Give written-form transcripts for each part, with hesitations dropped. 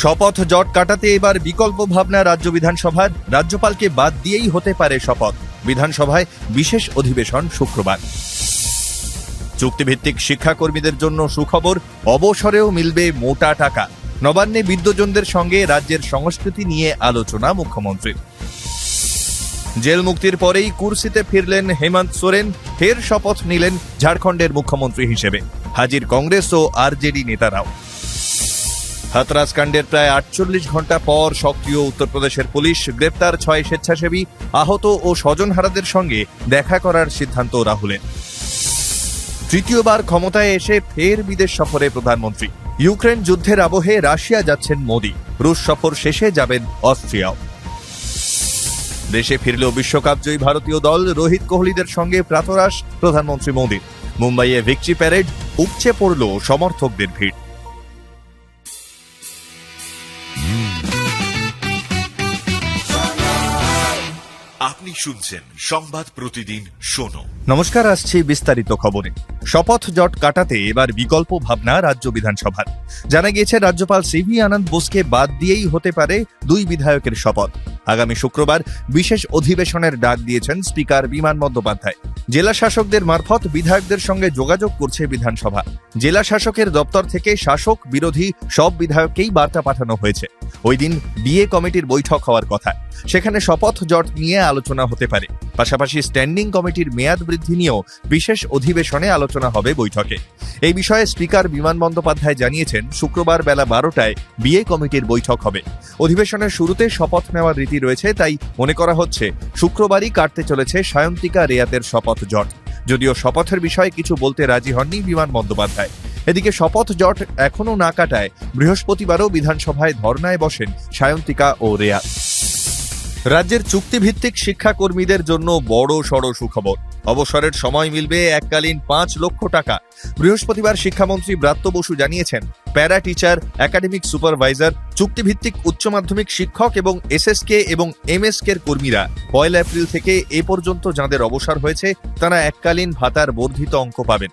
শপথ জট কাটাতে এবার বিকল্প ভাবনা রাজ্য বিধানসভার। রাজ্যপালকে বাদ দিয়েই হতে পারে শপথ। বিধানসভায় বিশেষ অধিবেশন শুক্রবার। চুক্তিভিত্তিক শিক্ষাকর্মীদের জন্য সুখবর, অবসরেও মিলবে মোটা টাকা। নবান্নে বিদ্বজনদের সঙ্গে রাজ্যের সংস্কৃতি নিয়ে আলোচনা মুখ্যমন্ত্রীর। জেল মুক্তির পরেই কুর্সিতে ফিরলেন হেমন্ত সোরেন। ফের শপথ নিলেন ঝাড়খণ্ডের মুখ্যমন্ত্রী হিসেবে। হাজির কংগ্রেস ও আরজেডি নেতারাও। হাতরাস কাণ্ডের প্রায় 48 ঘন্টা পর সক্রিয় উত্তরপ্রদেশের পুলিশ। গ্রেপ্তার 6 স্বেচ্ছাসেবী। আহত ও স্বজনহারাদের সঙ্গে দেখা করার সিদ্ধান্ত রাহুলের। তৃতীয়বার ক্ষমতায় এসে ফের বিদেশ সফরে প্রধানমন্ত্রী। ইউক্রেন যুদ্ধের আবহে রাশিয়া যাচ্ছেন মোদি। রুশ সফর শেষে যাবেন অস্ট্রিয়াও। দেশে ফিরলেও বিশ্বকাপ জয়ী ভারতীয় দল। রোহিত কোহলিদের সঙ্গে প্রাতরাশ প্রধানমন্ত্রী মোদির। মুম্বাইয়ে ভিক্টরি প্যারেড। উপচে পড়ল সমর্থকদের ভিড়। আপনি শুনছেন সংবাদ প্রতিদিন শোনো। নমস্কার, আসছি বিস্তারিত খবরে। শপথ জট কাটাতে এবার বিকল্প ভাবনা রাজ্য বিধানসভার। জানা গিয়েছে, রাজ্যপাল সিভি আনন্দ বোসকে বাদ দিয়েই হতে পারে 2 বিধায়কের শপথ। আগামী শুক্রবার বিশেষ অধিবেশনের ডাক দিয়েছেন স্পিকার বিমান বন্দ্যোপাধ্যায়। জেলা শাসকদের মারফত বিধায়কদের সঙ্গে যোগাযোগ করছে বিধানসভা। জেলা শাসকের দপ্তর থেকে শাসক বিরোধী সব বিধায়ককেই বার্তা পাঠানো হয়েছে। ওই দিন বিএ কমিটির বৈঠক হওয়ার কথা। সেখানে শপথ জট নিয়ে আলোচনা হতে পারে। পাশাপাশি স্ট্যান্ডিং কমিটির মেয়াদ বৃদ্ধি নিয়েও বিশেষ অধিবেশনে আলোচনা হবে বৈঠকে। এই বিষয়ে স্পিকার বিমান বন্দ্যোপাধ্যায় জানিয়েছেন, শুক্রবার বেলা 12টায় বিএ কমিটির বৈঠক হবে। অধিবেশনের শুরুতে শপথ নেওয়ার রীতি রয়েছে, তাই মনে করা হচ্ছে শুক্রবারই কাটতে চলেছে সায়ন্তিকা রেয়াতের শপথ জট। যদিও শপথের বিষয়ে কিছু বলতে রাজি হননি বিমান বন্দ্যোপাধ্যায়। এদিকে শপথ জট এখনো না কাটায় বৃহস্পতিবারও বিধানসভায় ধর্নায় বসেন সায়ন্তিকা ও রেয়াত। রাজ্যের চুক্তিভিত্তিক শিক্ষাকর্মীদের জন্য বড় সড় সুখবর। অবসরের সময় মিলবে এককালীন 5 লক্ষ টাকা। বৃহস্পতিবার শিক্ষামন্ত্রী ব্রাত্য বসু জানিয়েছেন, প্যারা টিচার, একাডেমিক সুপারভাইজার, চুক্তিভিত্তিক উচ্চ মাধ্যমিক শিক্ষক এবং এসএসকে এবং এমএসকে কর্মীরা 1 এপ্রিল থেকে এ পর্যন্ত যাঁদের অবসর হয়েছে তারা এককালীন ভাতার বর্ধিত অঙ্ক পাবেন।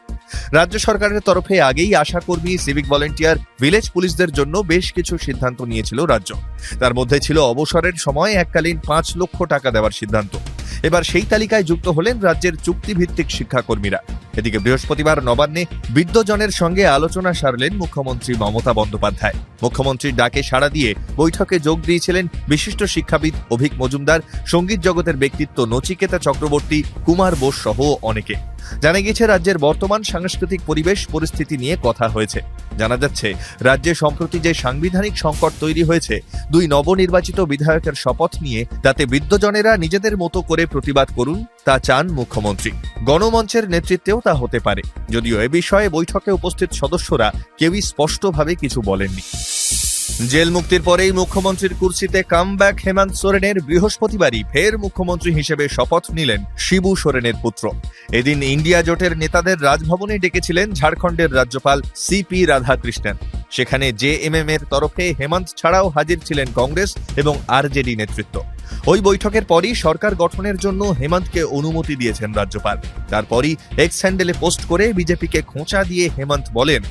রাজ্য সরকারের তরফে আগেই আশাকর্মী, সিভিক ভলেন্টিয়ার, ভিলেজ পুলিশদের জন্য বেশ কিছু সিদ্ধান্ত নিয়েছিল রাজ্য। তার মধ্যে ছিল অবসরের সময় এককালীন 5 লক্ষ টাকা দেওয়ার সিদ্ধান্ত। এবার সেই তালিকায় যুক্ত হলেন রাজ্যের চুক্তিভিত্তিক শিক্ষাকর্মীরা। এদিকে বৃহস্পতিবার নবান্নে বিদ্বজনের সঙ্গে আলোচনা সারলেন মুখ্যমন্ত্রী মমতা বন্দ্যোপাধ্যায়। মুখ্যমন্ত্রীর ডাকে সাড়া দিয়ে বৈঠকে যোগ দিয়েছিলেন বিশিষ্ট শিক্ষাবিদ অভিক মজুমদার, সঙ্গীত জগতের ব্যক্তিত্ব নচিকেতা চক্রবর্তী, কুমার বোস সহ অনেকে। জানা গেছে, রাজ্যের বর্তমান সাংস্কৃতিক পরিস্থিতি নিয়ে কথা হয়েছে। জানা যাচ্ছে, রাজ্যে সম্প্রতি যে সাংবিধানিক সংকট তৈরি হয়েছে, 2 নবনির্বাচিত বিধায়কের শপথ নিয়ে তাতে বিদ্বজনেরা নিজেদের মতো করে প্রতিবাদ করুন, তা চান মুখ্যমন্ত্রী। গণমঞ্চের নেতৃত্বেও তা হতে পারে, যদিও এ বিষয়ে বৈঠকে উপস্থিত সদস্যরা কেউই স্পষ্টভাবে কিছু বলেননি। জেল মুক্তির পরেই মুখ্যমন্ত্রীর কুর্সিতে কামব্যাক হেমন্ত সোরেনের। বৃহস্পতিবারই ফের মুখ্যমন্ত্রী হিসেবে শপথ নিলেন শিবু সোরেনের পুত্র। এদিন ইন্ডিয়া জোটের নেতাদের রাজভবনে ডেকেছিলেন ঝাড়খণ্ডের রাজ্যপাল সিপি রাধাকৃষ্ণন। সেখানে জেএমএম এর তরফে হেমন্ত ছাড়াও হাজির ছিলেন কংগ্রেস এবং আরজেডি নেতৃত্ব। ওই বৈঠকের পরই সরকার গঠনের জন্য হেমন্তকে অনুমতি দিয়েছেন রাজ্যপাল। তারপরই এক্স হ্যান্ডেলে পোস্ট করে বিজেপিকে খোঁচা দিয়ে হেমন্ত বলেন,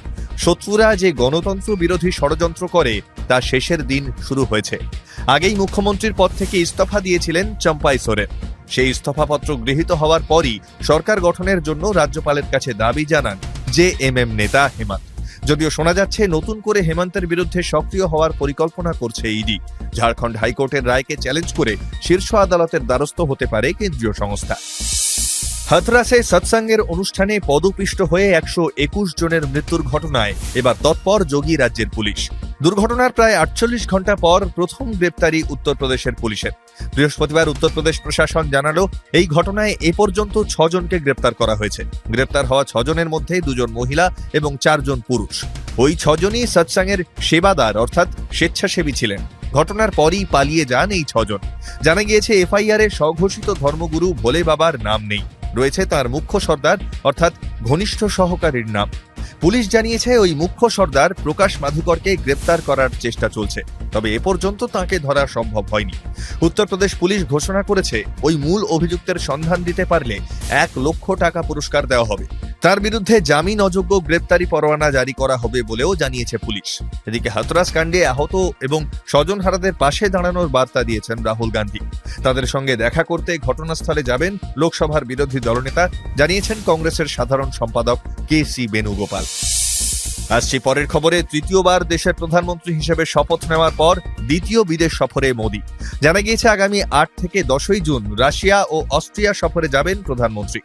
শত্রুরা যে গণতন্ত্র বিরোধী ষড়যন্ত্র করে তা শেষের দিন শুরু হয়েছে। আগেই মুখ্যমন্ত্রীর পদ থেকে ইস্তফা দিয়েছিলেন চম্পাই সোরেন। সেই ইস্তফাপত্র গৃহীত হওয়ার পরই সরকার গঠনের জন্য রাজ্যপালের কাছে দাবি জানান জেএমএম নেতা হেমন্ত। যদিও শোনা যাচ্ছে, নতুন করে হেমন্তের বিরুদ্ধে সক্রিয় হওয়ার পরিকল্পনা করছে ইডি। ঝাড়খণ্ড হাইকোর্টের রায়কে চ্যালেঞ্জ করে শীর্ষ আদালতের দ্বারস্থ হতে পারে কেন্দ্রীয় সংস্থা। হাথরাসে সৎসঙ্গের অনুষ্ঠানে পদপিষ্ট হয়ে 121 জনের মৃত্যুর ঘটনায় এবার তৎপর যোগী রাজ্যের পুলিশ। দুর্ঘটনার প্রায় 48 ঘন্টা পর প্রথম গ্রেপ্তারি উত্তরপ্রদেশের পুলিশের। বৃহস্পতিবার উত্তরপ্রদেশ প্রশাসন জানালো, এই ঘটনায় এ পর্যন্ত 6 জনকে গ্রেপ্তার করা হয়েছে। গ্রেপ্তার হওয়া 6 জনের মধ্যে 2 জন মহিলা এবং 4 জন পুরুষ। ওই 6 জনই সৎসঙ্গের সেবাদার অর্থাৎ স্বেচ্ছাসেবী ছিলেন। ঘটনার পরই পালিয়ে যান এই 6 জন। জানা গিয়েছে, এফআইআর এ স্বঘোষিত ধর্মগুরু ভোলে বাবার নাম নেই, রয়েছে তার মুখ্য সর্দার অর্থাৎ ঘনিষ্ঠ সহকারীর নাম। পুলিশ জানিয়েছে, ওই মুখ্য সর্দার প্রকাশ মাধুকরকে গ্রেপ্তার করার চেষ্টা চলছে, তবে এ পর্যন্ত তাঁকে ধরা সম্ভব হয়নি। উত্তরপ্রদেশ পুলিশ ঘোষণা করেছে, ওই মূল অভিযুক্তের সন্ধান দিতে পারলে 1 লক্ষ টাকা পুরস্কার দেওয়া হবে। তার বিরুদ্ধে জামিন অযোগ্য গ্রেপ্তারি পরোয়ানা জারি করা হবে বলেও জানিয়েছে পুলিশ। এদিকে হাথরাস কাণ্ডে আহত এবং স্বজনহারাদের পাশে দাঁড়ানোর বার্তা দিয়েছেন রাহুল গান্ধী। তাদের সঙ্গে দেখা করতে ঘটনাস্থলে যাবেন লোকসভার বিরোধী দলনেতা, জানিয়েছেন কংগ্রেসের সাধারণ সম্পাদক KC বেণুগোপাল। আসছি পরের খবরে। তৃতীয়বার দেশের প্রধানমন্ত্রী হিসেবে শপথ নেওয়ার পর দ্বিতীয় বিদেশ সফরে মোদী। জানা গিয়েছে আগামী 8 থেকে 10ই জুন রাশিয়া ও অস্ট্রিয়া সফরে যাবেন প্রধানমন্ত্রী।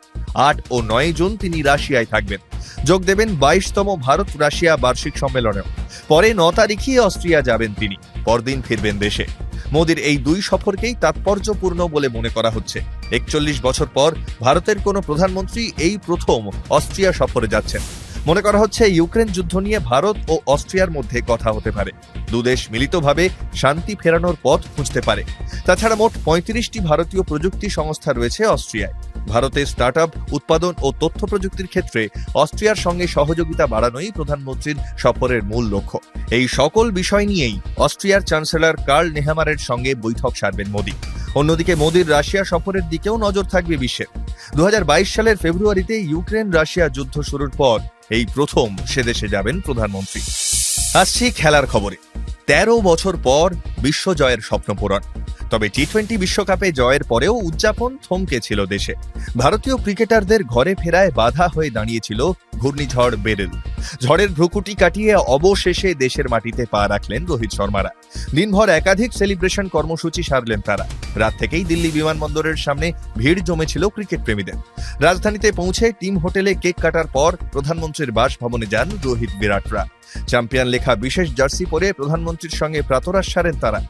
8 ও 9 জুন তিনি রাশিয়ায় থাকবেন, যোগ দেবেন 22তম ভারত রাশিয়া বার্ষিক সম্মেলনেও। পরে 9 তারিখে অস্ট্রিয়া যাবেন তিনি, পরদিন ফিরবেন দেশে। মোদীর এই দুই সফরকেই তাৎপর্যপূর্ণ বলে মনে করা হচ্ছে। 41 বছর পর ভারতের কোনো প্রধানমন্ত্রী এই প্রথম অস্ট্রিয়া সফরে যাচ্ছেন। মনে করা হচ্ছে ইউক্রেন যুদ্ধ নিয়ে ভারত ও অস্ট্রিয়ার মধ্যে কথা হতে পারে। দুদেশ মিলিতভাবে শান্তি ফেরানোর পথ খুঁজতে পারে। তাছাড়া মোট 35টি ভারতীয় প্রযুক্তি সংস্থা রয়েছে অস্ট্রিয়ায়। ভারতের স্টার্টআপ, উৎপাদন ও তথ্য প্রযুক্তির ক্ষেত্রে অস্ট্রিয়ার সঙ্গে সহযোগিতা বাড়ানোই প্রধানমন্ত্রীর সফরের মূল লক্ষ্য। এই সকল বিষয় নিয়েই অস্ট্রিয়ার চ্যান্সেলর কার্ল নেহামারের সঙ্গে বৈঠক সারবেন মোদী। অন্যদিকে মোদীর রাশিয়া সফরের দিকেও নজর থাকবে বিশ্বের। 2022 সালের ফেব্রুয়ারিতে ইউক্রেন রাশিয়া যুদ্ধ শুরুর পর এই প্রথম সে দেশে যাবেন প্রধানমন্ত্রী। আসছি খেলার খবরে। 13 বছর পর বিশ্ব জয়ের স্বপ্ন পূরণ। তবে টি-20 বিশ্বকাপে জয়ের পরেও উদযাপন থমকে ছিল দেশে। ভারতীয় ক্রিকেটারদের ঘরে ফেরায় বাধা হয়ে দাঁড়িয়েছিল ঘূর্ণিঝড় বেরিল। ঝড়ের ভ্রুকুটি কাটিয়ে অবশেষে দেশের মাটিতে পা রাখলেন রোহিত শর্মারা। দিনভর একাধিক সেলিব্রেশন কর্মসূচি সারলেন তারা। রাত থেকেই দিল্লি বিমানবন্দরের সামনে ভিড় জমেছিল ক্রিকেট প্রেমীদের। রাজধানীতে পৌঁছে টিম হোটেলে কেক কাটার পর প্রধানমন্ত্রীর বাসভবনে যান রোহিত বিরাটরা। চ্যাম্পিয়ন লেখা বিশেষ জার্সি পরে প্রধানমন্ত্রীর সঙ্গে প্রাতরাশ সারেন তারা।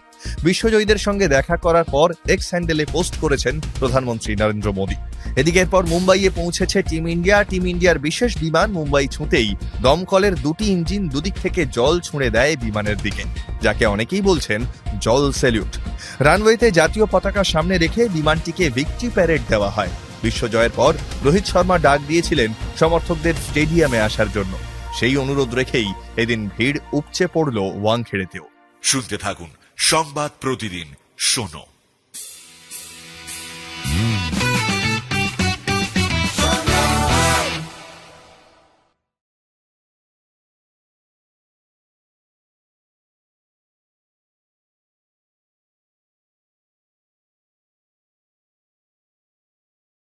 বিশ্বজয়ীদের সঙ্গে দেখা করার পর এক্স হ্যান্ডেলে পোস্ট করেছেন প্রধানমন্ত্রী নরেন্দ্র মোদী। এদিকে এরপর মুম্বাইয়ে পৌঁছেছে টিম ইন্ডিয়া। টিম ইন্ডিয়ার বিশেষ বিমান মুম্বাই ছুঁতেই দমকলের দুটি ইঞ্জিন দুদিক থেকে জল ছুঁড়ে দেয় বিমানের দিকে, যাকে অনেকেই বলছেন জল স্যালিউট। রানওয়েতে জাতীয় পতাকা সামনে রেখে বিমানটিকে ভিক্টরি প্যারেড দেওয়া হয়। বিশ্বজয়ের পর রোহিত শর্মা ডাক দিয়েছিলেন সমর্থকদের স্টেডিয়ামে আসার জন্য। সেই অনুরোধ রেখেই এদিন ভিড় উপচে পড়ল ওয়াংখেড়েতেও। শুনতে থাকুন সংবাদ প্রতিদিন শোনো।